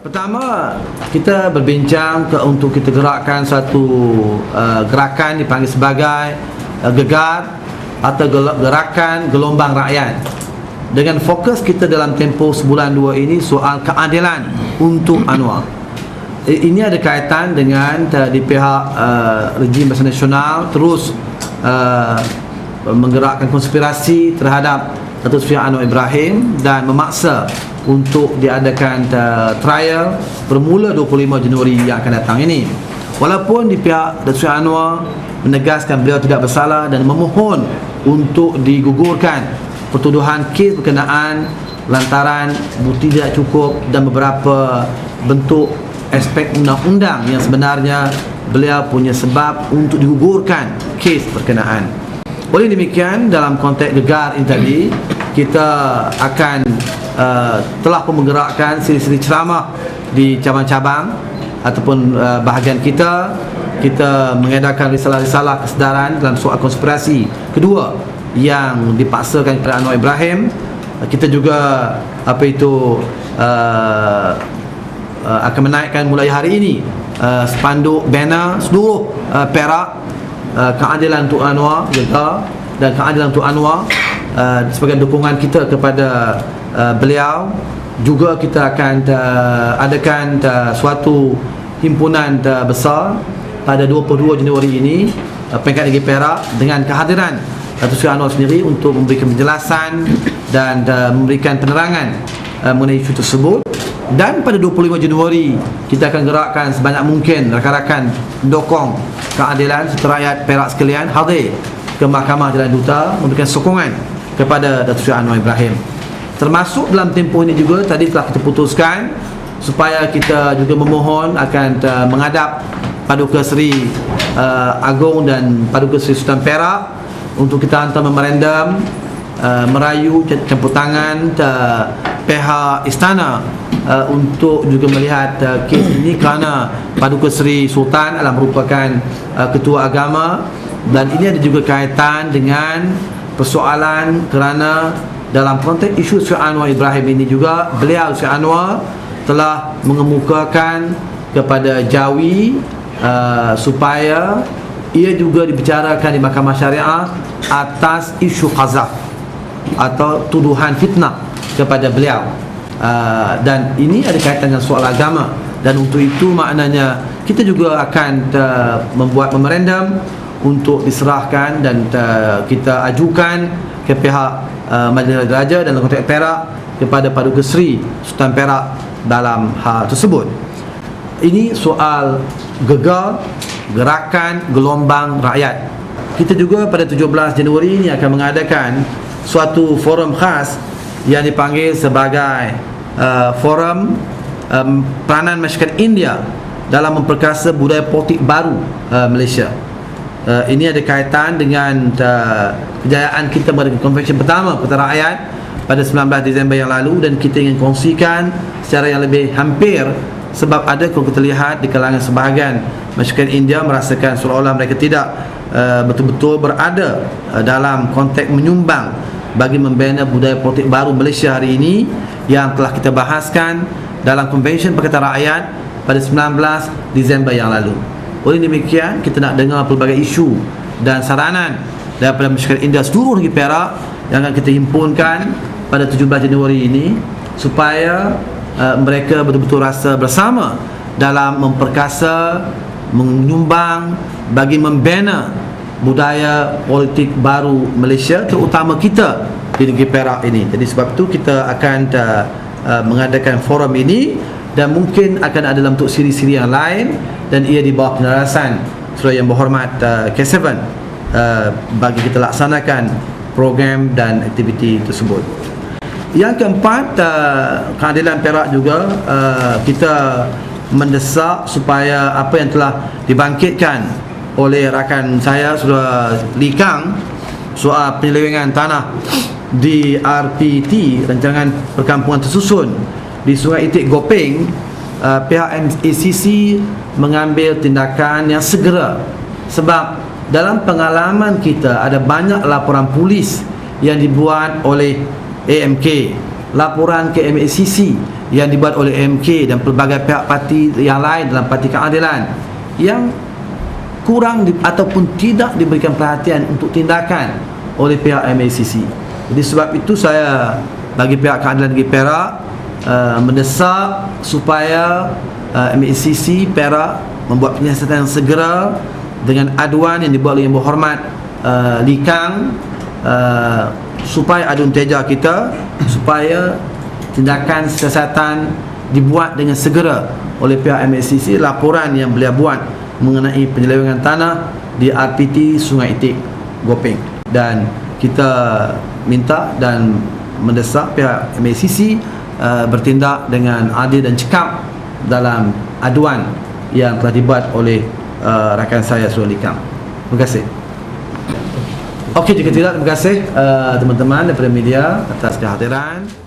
Pertama, kita berbincang untuk kita gerakkan satu gerakan dipanggil sebagai gegar atau gerakan gelombang rakyat. Dengan fokus kita dalam tempoh sebulan dua ini soal keadilan untuk Anwar. Ini ada kaitan dengan di pihak rejim Barisan Nasional terus menggerakkan konspirasi terhadap Datuk Seri Anwar Ibrahim dan memaksa untuk diadakan trial bermula 25 Januari yang akan datang ini. Walaupun di pihak Datuk Seri Anwar menegaskan beliau tidak bersalah dan memohon untuk digugurkan pertuduhan kes berkenaan lantaran bukti tidak cukup dan beberapa bentuk aspek undang-undang yang sebenarnya beliau punya sebab untuk digugurkan kes berkenaan. Oleh demikian, dalam konteks gegar ini tadi, kita akan telah pun menggerakkan siri-siri ceramah di cabang-cabang ataupun bahagian kita mengedarkan risalah-risalah kesedaran dalam soal konspirasi kedua yang dipaksakan kepada Anwar Ibrahim. Kita juga akan menaikkan mulai hari ini spanduk banner seluruh Perak, keadilan untuk Anwar dan keadilan untuk Anwar sebagai dukungan kita kepada beliau. Juga kita akan adakan suatu himpunan besar pada 22 Januari ini, Peringkat Negeri Perak, dengan kehadiran Datuk Seri Anwar sendiri untuk memberikan penjelasan dan memberikan penerangan mengenai isu tersebut. Dan pada 25 Januari kita akan gerakkan sebanyak mungkin rakan-rakan pendukung keadilan serta rakyat Perak sekalian hadir ke Mahkamah Jalan Duta memberikan sokongan kepada Datuk Seri Anwar Ibrahim. Termasuk dalam tempoh ini juga tadi telah kita putuskan supaya kita juga memohon akan menghadap Paduka Seri Agong dan Paduka Seri Sultan Perak untuk kita hantar memorandum merayu campur tangan pihak istana untuk juga melihat kes ini kerana Paduka Seri Sultan adalah merupakan ketua agama, dan ini ada juga kaitan dengan persoalan kerana dalam konteks isu Seri Anwar Ibrahim ini juga beliau Seri Anwar telah mengemukakan kepada Jawi supaya ia juga dibicarakan di Mahkamah Syariah atas isu qazaf atau tuduhan fitnah kepada beliau. Dan ini ada kaitan dengan soal agama, dan untuk itu maknanya kita juga akan membuat memorandum untuk diserahkan dan kita ajukan ke pihak Majlis Raja dan konteks Perak kepada Paduka Seri Sultan Perak dalam hal tersebut. Ini soal gegar gerakan gelombang rakyat. Kita juga pada 17 Januari ini akan mengadakan suatu forum khas yang dipanggil sebagai forum peranan masyarakat India dalam memperkasa budaya politik baru Malaysia. Ini ada kaitan dengan kejayaan kita pada konvensyen pertama Pertubuhan Rakyat pada 19 Disember yang lalu, dan kita ingin kongsikan secara yang lebih hampir, sebab ada kalau kita lihat di kalangan sebahagian masyarakat India merasakan seolah-olah mereka tidak betul-betul berada dalam konteks menyumbang bagi membina budaya politik baru Malaysia hari ini yang telah kita bahaskan dalam Konvensyen Pertubuhan Rakyat pada 19 Disember yang lalu. Oleh demikian, kita nak dengar pelbagai isu dan saranan daripada masyarakat India seluruh negeri Perak yang akan kita himpunkan pada 17 Januari ini supaya mereka betul-betul rasa bersama dalam memperkasa, menyumbang bagi membina budaya politik baru Malaysia, terutama kita di negeri Perak ini. Jadi sebab itu kita akan mengadakan forum ini, dan mungkin akan ada dalam bentuk siri-siri yang lain, dan ia di bawah penjelasan Saudara Yang Berhormat K7 bagi kita laksanakan program dan aktiviti tersebut. Yang keempat, keadilan Perak juga kita mendesak supaya apa yang telah dibangkitkan oleh rakan saya Saudara Lee Kang soal penyelewengan tanah di RPT, rancangan perkampungan tersusun di Sungai Itik Gopeng, pihak MACC mengambil tindakan yang segera, sebab dalam pengalaman kita ada banyak laporan polis yang dibuat oleh AMK laporan ke MACC yang dibuat oleh MK dan pelbagai pihak parti yang lain dalam Parti Keadilan yang kurang ataupun tidak diberikan perhatian untuk tindakan oleh pihak MACC. Jadi sebab itu saya bagi pihak Keadilan Negeri Perak mendesak supaya MACC Perak membuat penyiasatan yang segera dengan aduan yang dibuat oleh Yang Berhormat Lee Kang, supaya aduan teja kita, supaya tindakan siasatan dibuat dengan segera oleh pihak MACC. Laporan yang beliau buat mengenai penyelewengan tanah di RPT Sungai Itik Gopeng, dan kita minta dan mendesak pihak MACC bertindak dengan adil dan cekap dalam aduan yang telah dibuat oleh rakan saya Surah Lee Kang. Terima kasih. Okey, jika tidak, terima kasih teman-teman daripada media atas kehadiran.